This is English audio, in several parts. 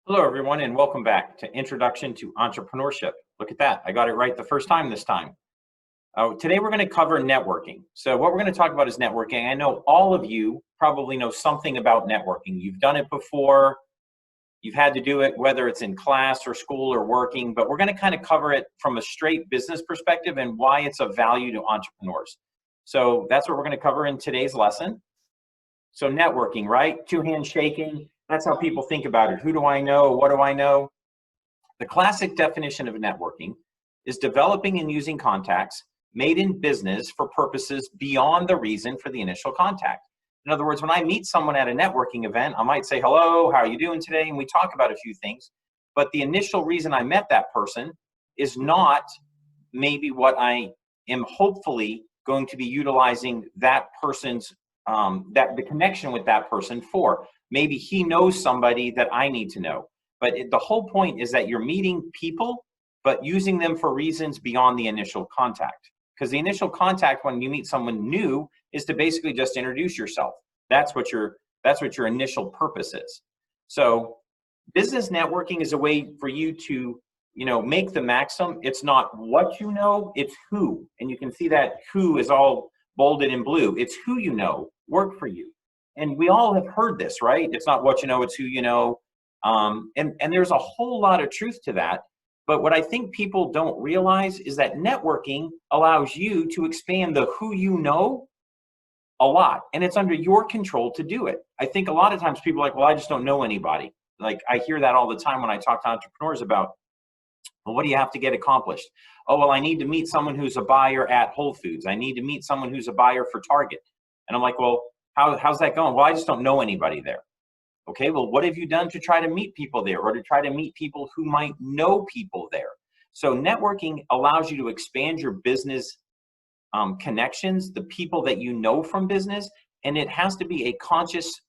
Hello, everyone, and welcome back to Introduction to Entrepreneurship. Look at that. I got it right the first time this time. Today, we're going to cover networking. So what we're going to talk about is networking. I know all of you probably know something about networking. You've done it before. You've had to do it, whether it's in class or school or working, but we're going to kind of cover it from a straight business perspective and why it's of value to entrepreneurs. So that's what we're going to cover in today's lesson. So networking, right? Two hands shaking. That's how people think about it. Who do I know? What do I know? The classic definition of networking is developing and using contacts made in business for purposes beyond the reason for the initial contact. In other words, when I meet someone at a networking event, I might say, hello, how are you doing today? And we talk about a few things. But the initial reason I met that person is not maybe what I am hopefully going to be utilizing that person's the connection with that person for. Maybe he knows somebody that I need to know. But the whole point is that you're meeting people, but using them for reasons beyond the initial contact. Because the initial contact when you meet someone new is to basically just introduce yourself. That's what your initial purpose is. So business networking is a way for you to, make the maxim. It's not what you know, it's who. And you can see that who is all bolded in blue. It's who you know work for you. And we all have heard this, right? It's not what you know, it's who you know. And there's a whole lot of truth to that. But what I think people don't realize is that networking allows you to expand the who you know a lot. And it's under your control to do it. I think a lot of times people are like, well, I just don't know anybody. Like I hear that all the time when I talk to entrepreneurs about, well, what do you have to get accomplished? Oh, well, I need to meet someone who's a buyer at Whole Foods. I need to meet someone who's a buyer for Target. And I'm like, well, how's that going? Well, I just don't know anybody there. Okay, well, what have you done to try to meet people there or to try to meet people who might know people there? So networking allows you to expand your business connections, the people that you know from business, and it has to be a conscious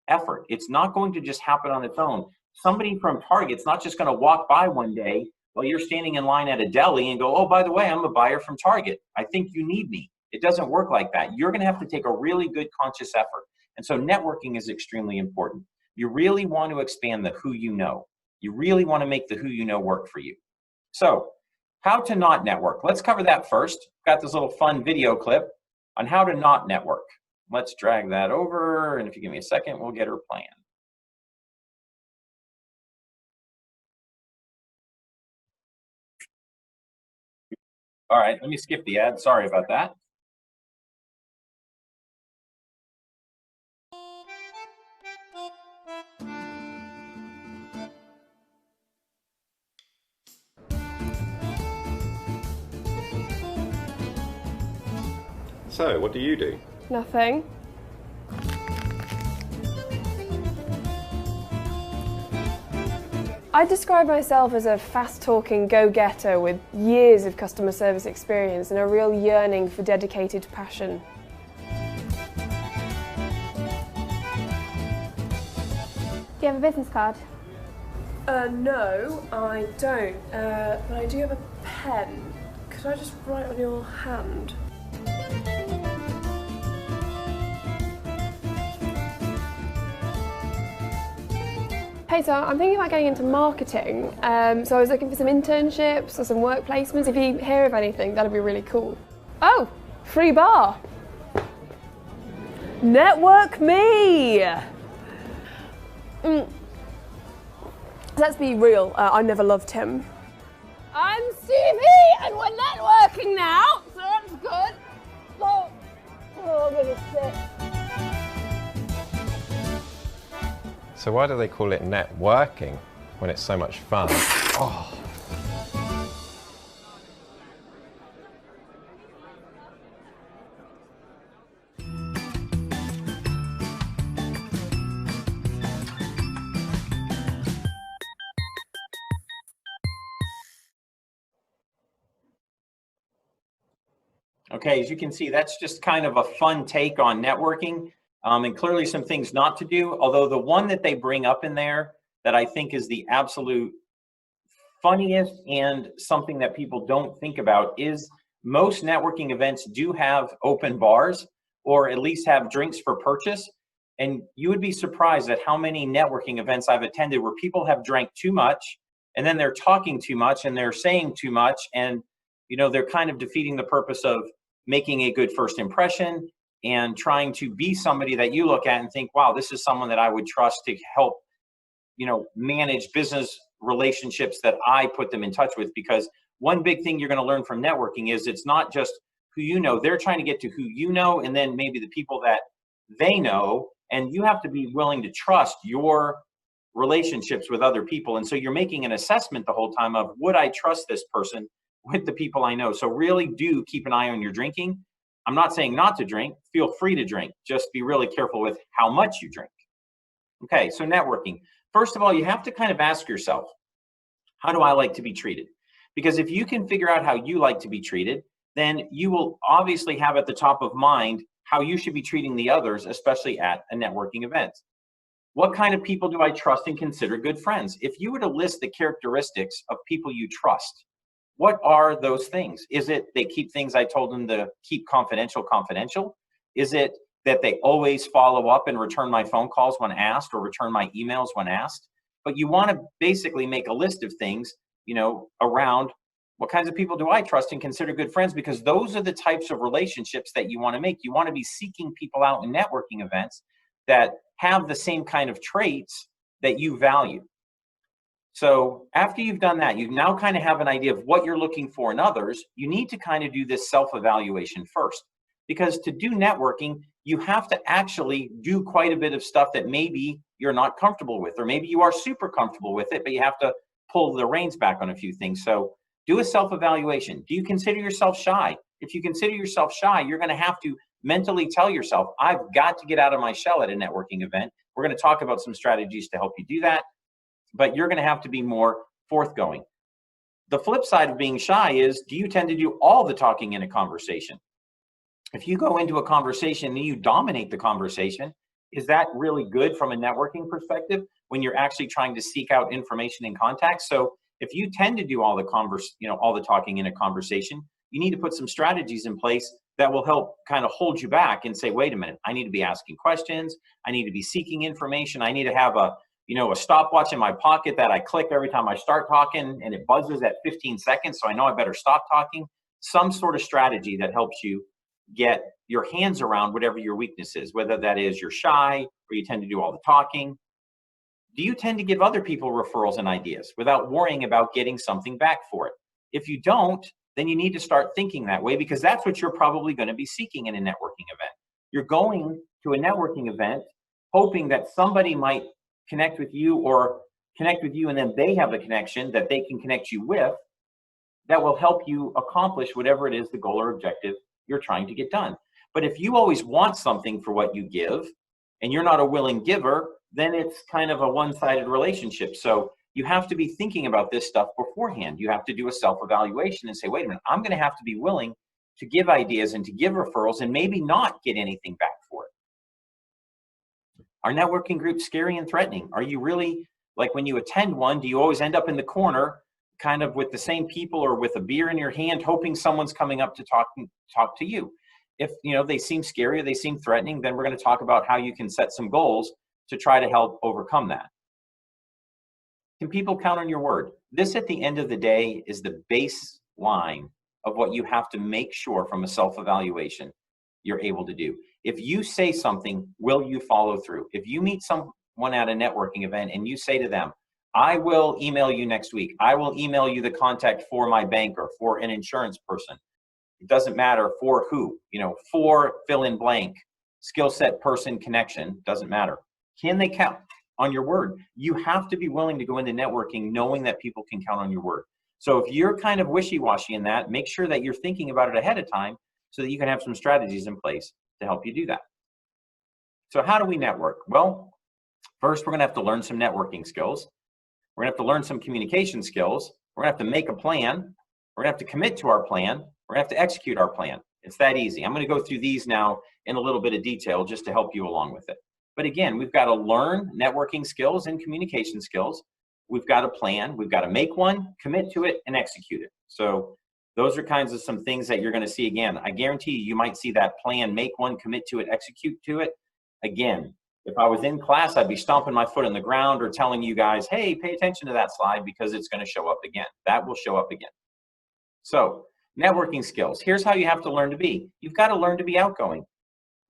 effort. It's not going to just happen on its own. Somebody from Target's not just going to walk by one day while you're standing in line at a deli and go, oh, by the way, I'm a buyer from Target. I think you need me. It doesn't work like that. You're going to have to take a really good conscious effort. And so networking is extremely important. You really want to expand the who you know. You really want to make the who you know work for you. So how to not network. Let's cover that first. Got this little fun video clip on how to not network. Let's drag that over. And if you give me a second, we'll get her plan. All right, let me skip the ad. Sorry about that. So, what do you do? Nothing. I describe myself as a fast-talking go-getter with years of customer service experience and a real yearning for dedicated passion. Do you have a business card? No, I don't. But I do have a pen. Could I just write on your hand? Hey, so I'm thinking about getting into marketing, so I was looking for some internships or some work placements. If you hear of anything, that'd be really cool. Oh, free bar. Network me! Let's be real, I never loved him. I'm Stevie, and we're networking now, so that's good. Oh, I'm gonna sit. So why do they call it networking when it's so much fun? Oh. Okay, as you can see, that's just kind of a fun take on networking. And clearly some things not to do, although the one that they bring up in there that I think is the absolute funniest and something that people don't think about is most networking events do have open bars or at least have drinks for purchase. And you would be surprised at how many networking events I've attended where people have drank too much, and then they're talking too much, and they're saying too much, and they're kind of defeating the purpose of making a good first impression and trying to be somebody that you look at and think, wow, this is someone that I would trust to help manage business relationships that I put them in touch with. Because one big thing you're going to learn from networking is it's not just who you know, they're trying to get to who you know, and then maybe the people that they know, and you have to be willing to trust your relationships with other people. And so you're making an assessment the whole time of, would I trust this person with the people I know? So really do keep an eye on your drinking. I'm not saying not to drink, feel free to drink, just be really careful with how much you drink. Okay, so networking. First of all, you have to kind of ask yourself, how do I like to be treated? Because if you can figure out how you like to be treated, then you will obviously have at the top of mind how you should be treating the others, especially at a networking event. What kind of people do I trust and consider good friends? If you were to list the characteristics of people you trust, what are those things? Is it they keep things I told them to keep confidential? Is it that they always follow up and return my phone calls when asked, or return my emails when asked? But you want to basically make a list of things, around what kinds of people do I trust and consider good friends, because those are the types of relationships that you want to make. You want to be seeking people out in networking events that have the same kind of traits that you value. So after you've done that, you now kind of have an idea of what you're looking for in others. You need to kind of do this self-evaluation first, because to do networking, you have to actually do quite a bit of stuff that maybe you're not comfortable with, or maybe you are super comfortable with it, but you have to pull the reins back on a few things. So do a self-evaluation. Do you consider yourself shy? If you consider yourself shy, you're going to have to mentally tell yourself, I've got to get out of my shell at a networking event. We're going to talk about some strategies to help you do that, but you're going to have to be more forthgoing. The flip side of being shy is, do you tend to do all the talking in a conversation? If you go into a conversation and you dominate the conversation, is that really good from a networking perspective when you're actually trying to seek out information and contacts? So if you tend to do all the talking in a conversation, you need to put some strategies in place that will help kind of hold you back and say, wait a minute, I need to be asking questions. I need to be seeking information. I need to have a stopwatch in my pocket that I click every time I start talking, and it buzzes at 15 seconds. So I know I better stop talking. Some sort of strategy that helps you get your hands around whatever your weakness is, whether that is you're shy or you tend to do all the talking. Do you tend to give other people referrals and ideas without worrying about getting something back for it? If you don't, then you need to start thinking that way, because that's what you're probably going to be seeking in a networking event. You're going to a networking event hoping that somebody might connect with you, or connect with you and then they have a connection that they can connect you with that will help you accomplish whatever it is the goal or objective you're trying to get done. But if you always want something for what you give and you're not a willing giver, then it's kind of a one-sided relationship. So you have to be thinking about this stuff beforehand. You have to do a self-evaluation and say, wait a minute, I'm going to have to be willing to give ideas and to give referrals and maybe not get anything back for it. Are networking groups scary and threatening? Are you really, like when you attend one, do you always end up in the corner kind of with the same people or with a beer in your hand, hoping someone's coming up to talk to you? If they seem scary or they seem threatening, then we're going to talk about how you can set some goals to try to help overcome that. Can people count on your word? This, at the end of the day, is the baseline of what you have to make sure from a self-evaluation you're able to do. If you say something, will you follow through? If you meet someone at a networking event and you say to them, I will email you next week. I will email you the contact for my bank or for an insurance person. It doesn't matter for who, for fill in blank, skill set, person, connection, doesn't matter. Can they count on your word? You have to be willing to go into networking knowing that people can count on your word. So if you're kind of wishy-washy in that, make sure that you're thinking about it ahead of time so that you can have some strategies in place to help you do that. So how do we network? Well, first, we're going to have to learn some networking skills. We're going to have to learn some communication skills. We're going to have to make a plan. We're going to have to commit to our plan. We're going to have to execute our plan. It's that easy. I'm going to go through these now in a little bit of detail just to help you along with it. But again, we've got to learn networking skills and communication skills. We've got a plan. We've got to make one, commit to it, and execute it. So those are kinds of some things that you're going to see again. I guarantee you might see that plan, make one, commit to it, execute to it again If I was in class, I'd be stomping my foot in the ground or telling you guys, hey, pay attention to that slide because it's going to show up again. That will show up again. So networking skills. Here's how you have to learn to be. You've got to learn to be outgoing.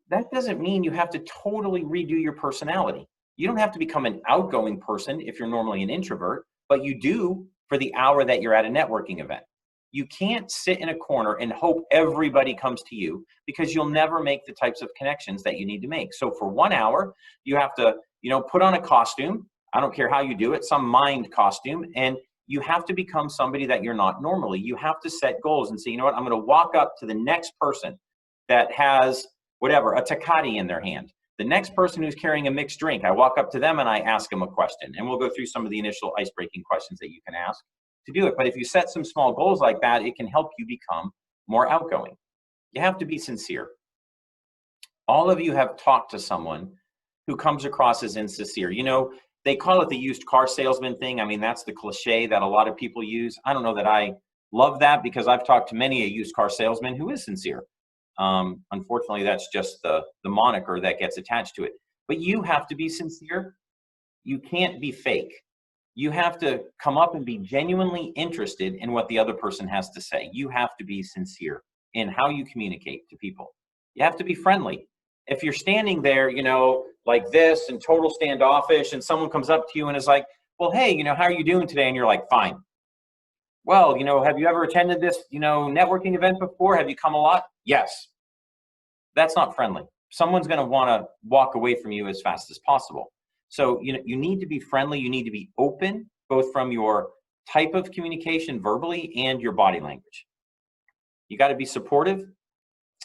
That doesn't mean you have to totally redo your personality. You don't have to become an outgoing person if you're normally an introvert, but you do for the hour that you're at a networking event. You can't sit in a corner and hope everybody comes to you because you'll never make the types of connections that you need to make. So for 1 hour, you have to, put on a costume. I don't care how you do it, some mind costume, and you have to become somebody that you're not normally. You have to set goals and say, you know what, I'm going to walk up to the next person that has whatever, a Tecate in their hand. The next person who's carrying a mixed drink, I walk up to them and I ask them a question. And we'll go through some of the initial ice-breaking questions that you can ask to do it. But if you set some small goals like that, it can help you become more outgoing. You have to be sincere. All of you have talked to someone who comes across as insincere. They call it the used car salesman thing. I mean, that's the cliche that a lot of people use. I don't know that I love that because I've talked to many a used car salesman who is sincere. Unfortunately, that's just the moniker that gets attached to it. But you have to be sincere. You can't be fake. You have to come up and be genuinely interested in what the other person has to say. You have to be sincere in how you communicate to people. You have to be friendly. If you're standing there, like this and total standoffish, and someone comes up to you and is like, well, hey, how are you doing today? And you're like, fine. Well, have you ever attended this, networking event before? Have you come a lot? Yes. That's not friendly. Someone's going to want to walk away from you as fast as possible. So, you need to be friendly. You need to be open, both from your type of communication verbally and your body language. You got to be supportive.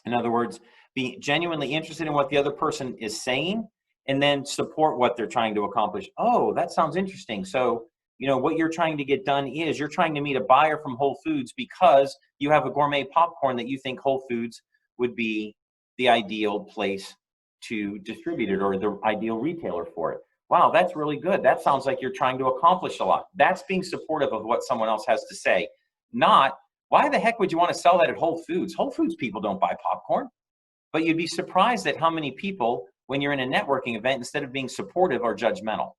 In other words, be genuinely interested in what the other person is saying and then support what they're trying to accomplish. Oh, that sounds interesting. So, what you're trying to get done is you're trying to meet a buyer from Whole Foods because you have a gourmet popcorn that you think Whole Foods would be the ideal place to distribute it or the ideal retailer for it. Wow, that's really good. That sounds like you're trying to accomplish a lot. That's being supportive of what someone else has to say, not why the heck would you want to sell that at Whole Foods? Whole Foods people don't buy popcorn. But you'd be surprised at how many people, when you're in a networking event, instead of being supportive, are judgmental.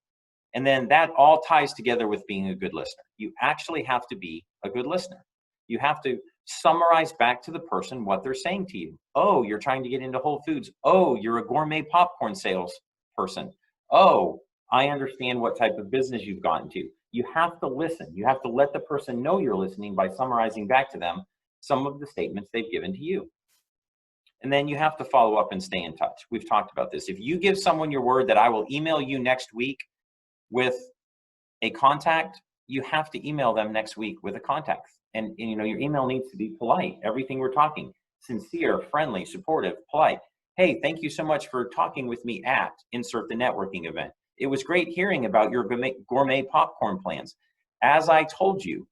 And then that all ties together with being a good listener. You actually have to be a good listener. You have to summarize back to the person what they're saying to you. Oh, you're trying to get into Whole Foods. Oh, you're a gourmet popcorn sales person. Oh, I understand what type of business you've gotten to. You have to listen. You have to let the person know you're listening by summarizing back to them some of the statements they've given to you. And then you have to follow up and stay in touch. We've talked about this. If you give someone your word that I will email you next week with a contact, you have to email them next week with a contact. And your email needs to be polite. Everything we're talking, sincere, friendly, supportive, polite. Hey, thank you so much for talking with me at insert the networking event. It was great hearing about your gourmet popcorn plans. As I told you,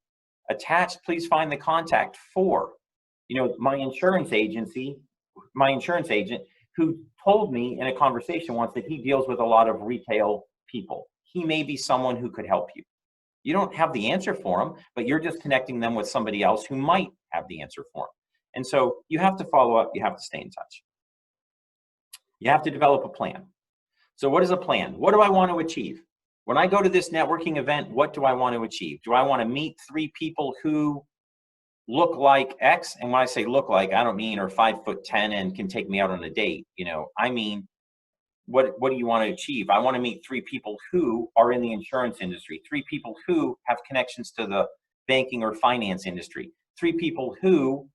attached, please find the contact for, my insurance agent who told me in a conversation once that he deals with a lot of retail people. He may be someone who could help you. You don't have the answer for them, but you're just connecting them with somebody else who might have the answer for them. And so you have to follow up. You have to stay in touch. You have to develop a plan. So what is a plan? What do I want to achieve? When I go to this networking event, what do I want to achieve? Do I want to meet 3 people who look like X? And when I say look like, I don't mean are 5'10" and can take me out on a date. I mean, what do you want to achieve? I want to meet 3 people who are in the insurance industry, 3 people who have connections to the banking or finance industry, 3 people who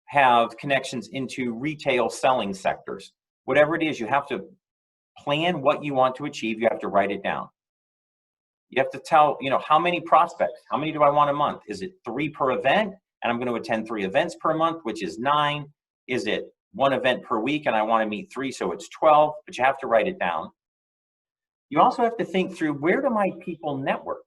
have connections into retail selling sectors. Whatever it is, you have to plan what you want to achieve. You have to write it down. You have to tell, how many prospects, how many do I want a month? Is it 3 per event? And I'm going to attend 3 events per month, which is 9. Is it 1 event per week and I want to meet 3, so it's 12, but you have to write it down. You also have to think through, where do my people network?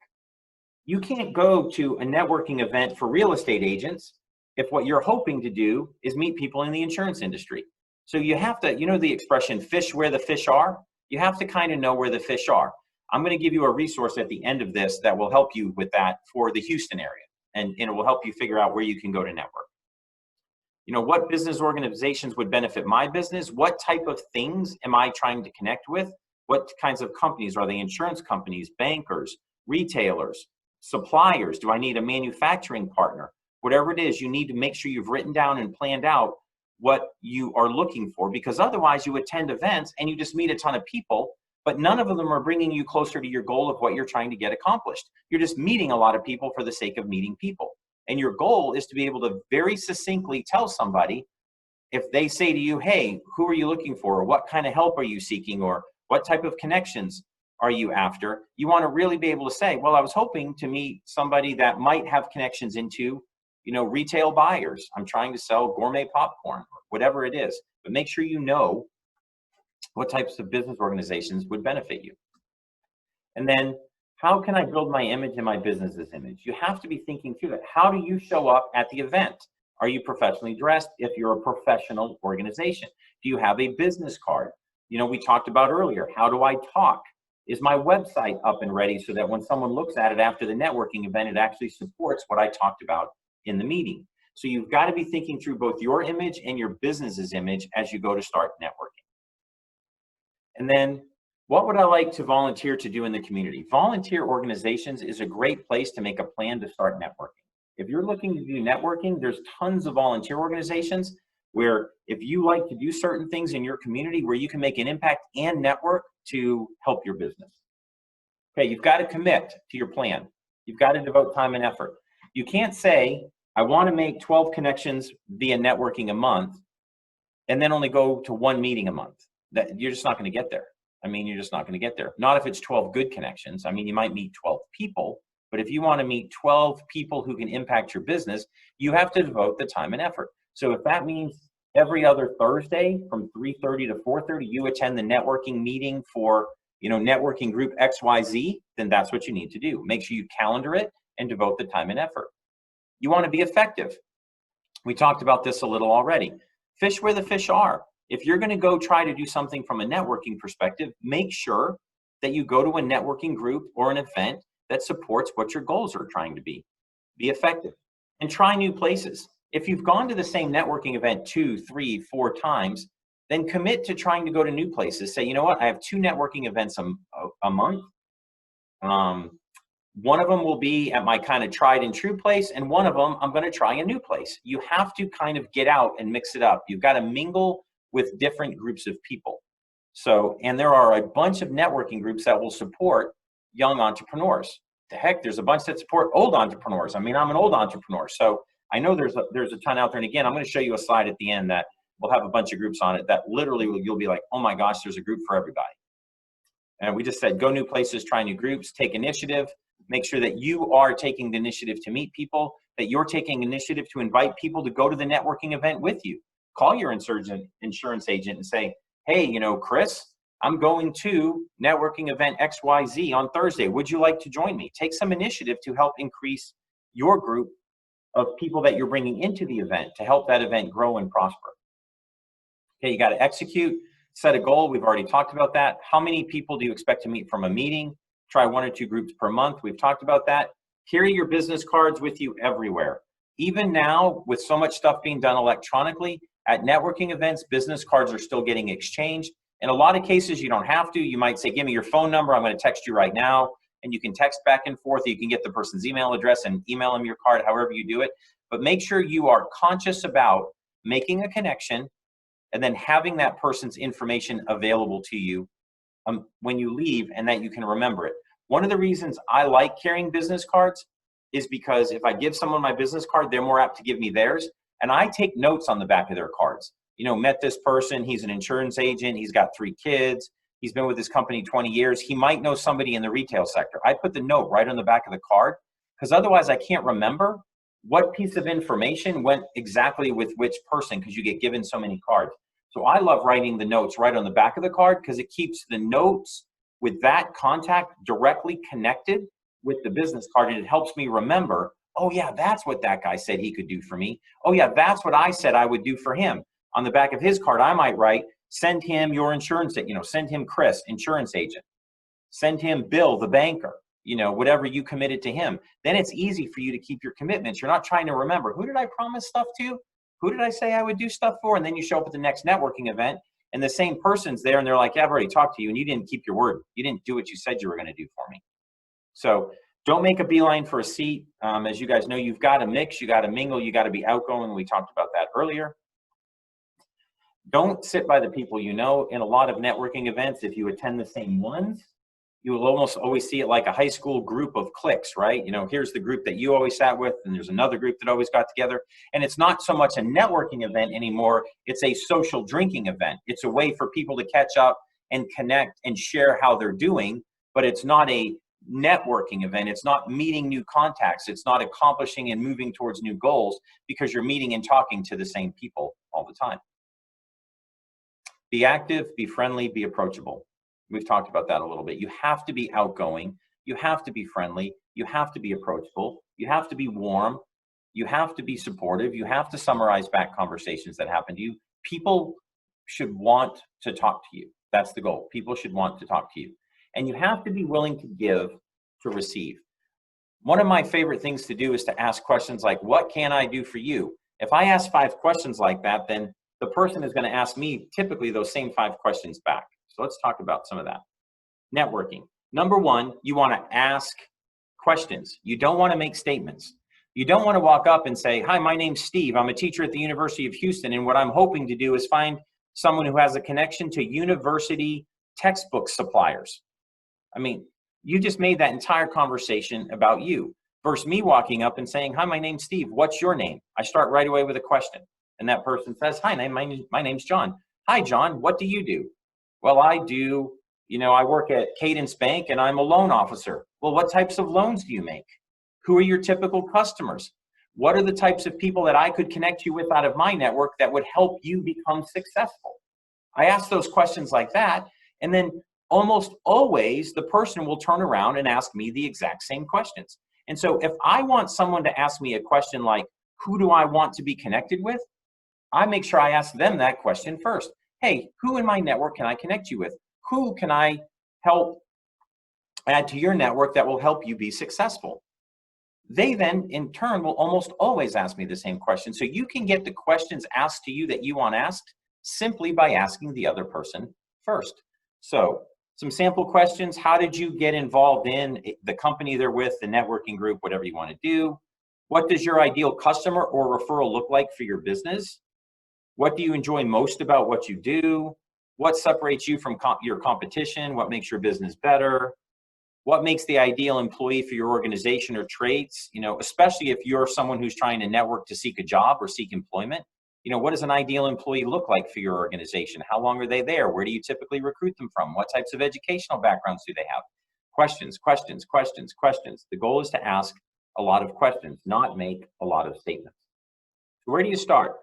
You can't go to a networking event for real estate agents if what you're hoping to do is meet people in the insurance industry. So you have to, the expression, fish where the fish are? You have to kind of know where the fish are. I'm going to give you a resource at the end of this that will help you with that for the Houston area, and it will help you figure out where you can go to network. What business organizations would benefit my business? What type of things am I trying to connect with? What kinds of companies? Are they insurance companies, bankers, retailers, suppliers? Do I need a manufacturing partner? Whatever it is, you need to make sure you've written down and planned out what you are looking for, because otherwise you attend events and you just meet a ton of people, but none of them are bringing you closer to your goal of what you're trying to get accomplished. You're just meeting a lot of people for the sake of meeting people. And your goal is to be able to very succinctly tell somebody, if they say to you, hey, who are you looking for? Or what kind of help are you seeking? Or what type of connections are you after? You want to really be able to say, well, I was hoping to meet somebody that might have connections into, retail buyers. I'm trying to sell gourmet popcorn, or whatever it is. But make sure you know what types of business organizations would benefit you. And then, how can I build my image and my business's image? You have to be thinking through that. How do you show up at the event? Are you professionally dressed if you're a professional organization? Do you have a business card? We talked about earlier, how do I talk? Is my website up and ready so that when someone looks at it after the networking event, it actually supports what I talked about in the meeting? So you've got to be thinking through both your image and your business's image as you go to start networking. And then, what would I like to volunteer to do in the community? Volunteer organizations is a great place to make a plan to start networking. If you're looking to do networking, there's tons of volunteer organizations where if you like to do certain things in your community where you can make an impact and network to help your business. Okay, you've got to commit to your plan. You've got to devote time and effort. You can't say, I want to make 12 connections via networking a month and then only go to one meeting a month. You're just not going to get there. You're just not going to get there. Not if it's 12 good connections. You might meet 12 people, but if you want to meet 12 people who can impact your business, you have to devote the time and effort. So if that means every other Thursday from 3:30 to 4:30, you attend the networking meeting for, networking group XYZ, then that's what you need to do. Make sure you calendar it and devote the time and effort. You want to be effective. We talked about this a little already. Fish where the fish are. If you're going to go try to do something from a networking perspective, make sure that you go to a networking group or an event that supports what your goals are trying to be. Be effective and try new places. If you've gone to the same networking event 2, 3, 4 times, then commit to trying to go to new places. Say, you know what, I have 2 networking events a month. One of them will be at my kind of tried and true place, and one of them I'm going to try a new place. You have to kind of get out and mix it up. You've got to mingle with different groups of people. So, and there are a bunch of networking groups that will support young entrepreneurs. The heck, there's a bunch that support old entrepreneurs. I'm an old entrepreneur, so I know there's a ton out there. And again, I'm going to show you a slide at the end that will have a bunch of groups on it that literally you'll be like, oh my gosh, there's a group for everybody. And we just said, go new places, try new groups, take initiative, make sure that you are taking the initiative to meet people, that you're taking initiative to invite people to go to the networking event with you. Call your insurance agent and say, hey, Chris, I'm going to networking event XYZ on Thursday. Would you like to join me? Take some initiative to help increase your group of people that you're bringing into the event to help that event grow and prosper. Okay, you got to execute, set a goal. We've already talked about that. How many people do you expect to meet from a meeting? Try 1 or 2 groups per month. We've talked about that. Carry your business cards with you everywhere. Even now, with so much stuff being done electronically, at networking events, business cards are still getting exchanged. In a lot of cases, you don't have to. You might say, give me your phone number. I'm going to text you right now. And you can text back and forth. You can get the person's email address and email them your card, however you do it. But make sure you are conscious about making a connection and then having that person's information available to you when you leave, and that you can remember it. One of the reasons I like carrying business cards is because if I give someone my business card, they're more apt to give me theirs. And I take notes on the back of their cards. Met this person, he's an insurance agent, he's got 3 kids, he's been with his company 20 years. He might know somebody in the retail sector. I put the note right on the back of the card because otherwise I can't remember what piece of information went exactly with which person because you get given so many cards. So I love writing the notes right on the back of the card because it keeps the notes with that contact directly connected with the business card, and it helps me remember, oh yeah, that's what that guy said he could do for me. Oh yeah, that's what I said I would do for him. On the back of his card, I might write, send him your insurance, send him Chris, insurance agent. Send him Bill, the banker, whatever you committed to him. Then it's easy for you to keep your commitments. You're not trying to remember, who did I promise stuff to? Who did I say I would do stuff for? And then you show up at the next networking event And the same person's there and they're like, yeah, I've already talked to you and you didn't keep your word. You didn't do what you said you were going to do for me. So don't make a beeline for a seat. As you guys know, you've got to mix, you got to mingle, you got to be outgoing. We talked about that earlier. Don't sit by the people you know. In a lot of networking events, if you attend the same ones, you will almost always see it like a high school group of cliques, right? You know, here's the group that you always sat with, and there's another group that always got together. And it's not so much a networking event anymore. It's a social drinking event. It's a way for people to catch up and connect and share how they're doing, but it's not a networking event. It's not meeting new contacts. It's not accomplishing and moving towards new goals because you're meeting and talking to the same people all the time. Be active, be friendly, be approachable. We've talked about that a little bit. You have to be outgoing. You have to be friendly. You have to be approachable. You have to be warm. You have to be supportive. You have to summarize back conversations that happen to you. People should want to talk to you. That's the goal. People should want to talk to you. And you have to be willing to give to receive. One of my favorite things to do is to ask questions like, what can I do for you? If I ask 5 questions like that, then the person is going to ask me typically those same 5 questions back. So let's talk about some of that. Networking. Number 1, you want to ask questions. You don't want to make statements. You don't want to walk up and say, hi, my name's Steve. I'm a teacher at the University of Houston. And what I'm hoping to do is find someone who has a connection to university textbook suppliers. I mean, you just made that entire conversation about you versus me walking up and saying, hi, my name's Steve. What's your name? I start right away with a question. And that person says, hi, my name's John. Hi, John, what do you do? Well, I do, I work at Cadence Bank and I'm a loan officer. Well, what types of loans do you make? Who are your typical customers? What are the types of people that I could connect you with out of my network that would help you become successful? I ask those questions like that, and then almost always the person will turn around and ask me the exact same questions. And so if I want someone to ask me a question like, who do I want to be connected with? I make sure I ask them that question first. Hey, who in my network can I connect you with? Who can I help add to your network that will help you be successful? They then, in turn, will almost always ask me the same question. So you can get the questions asked to you that you want asked simply by asking the other person first. So some sample questions. How did you get involved in the company they're with, the networking group, whatever you want to do? What does your ideal customer or referral look like for your business? What do you enjoy most about what you do? What separates you from your competition? What makes your business better? What makes the ideal employee for your organization or traits? Especially if you're someone who's trying to network to seek a job or seek employment. What does an ideal employee look like for your organization? How long are they there? Where do you typically recruit them from? What types of educational backgrounds do they have? Questions, questions, questions, questions. The goal is to ask a lot of questions, not make a lot of statements. So where do you start?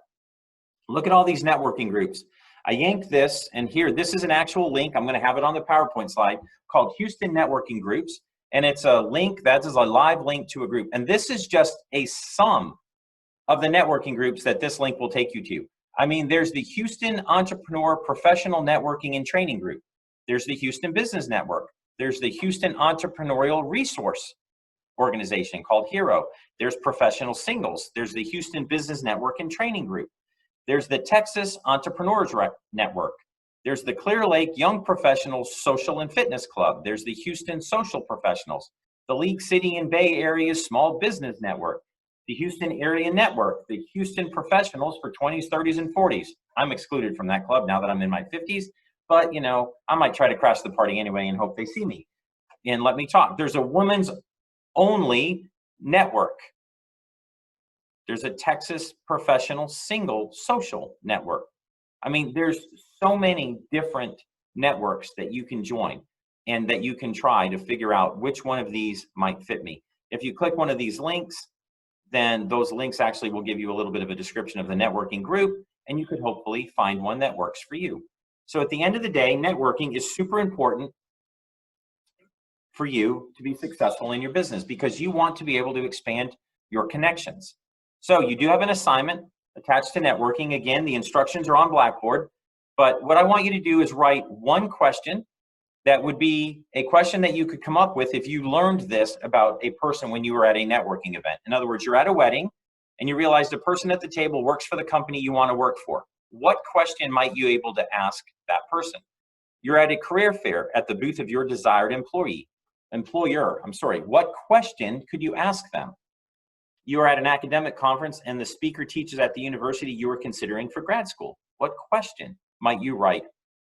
Look at all these networking groups. I yanked this, and here, this is an actual link. I'm going to have it on the PowerPoint slide called Houston Networking Groups. And it's a link, that is a live link to a group. And this is just a sum of the networking groups that this link will take you to. I mean, there's the Houston Entrepreneur Professional Networking and Training Group. There's the Houston Business Network. There's the Houston Entrepreneurial Resource Organization called HERO. There's Professional Singles. There's the Houston Business Network and Training Group. There's the Texas Entrepreneurs Network. There's the Clear Lake Young Professionals Social and Fitness Club. There's the Houston Social Professionals, the League City and Bay Area Small Business Network, the Houston Area Network, the Houston Professionals for 20s, 30s, and 40s. I'm excluded from that club now that I'm in my 50s, but I might try to crash the party anyway and hope they see me and let me talk. There's a women's only network. There's a Texas Professional Single Social Network. I mean, there's so many different networks that you can join and that you can try to figure out which one of these might fit me. If you click one of these links, then those links actually will give you a little bit of a description of the networking group, and you could hopefully find one that works for you. So at the end of the day, networking is super important for you to be successful in your business because you want to be able to expand your connections. So you do have an assignment attached to networking. Again, the instructions are on Blackboard, but what I want you to do is write one question that would be a question that you could come up with if you learned this about a person when you were at a networking event. In other words, you're at a wedding and you realize the person at the table works for the company you want to work for. What question might you be able to ask that person. You're at a career fair at the booth of your desired employer. What question could you ask them? You are at an academic conference and the speaker teaches at the university you are considering for grad school. What question might you write,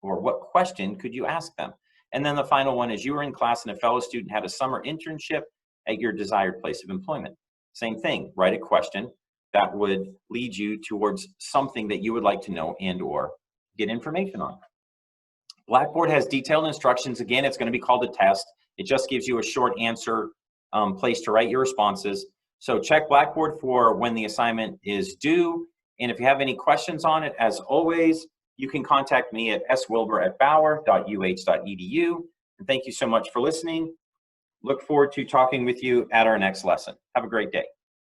or what question could you ask them? And then the final one is you were in class and a fellow student had a summer internship at your desired place of employment. Same thing, write a question that would lead you towards something that you would like to know and or get information on. Blackboard has detailed instructions. Again, it's going to be called a test. It just gives you a short answer place to write your responses. So check Blackboard for when the assignment is due. And if you have any questions on it, as always, you can contact me at swilber@bauer.uh.edu. And thank you so much for listening. Look forward to talking with you at our next lesson. Have a great day.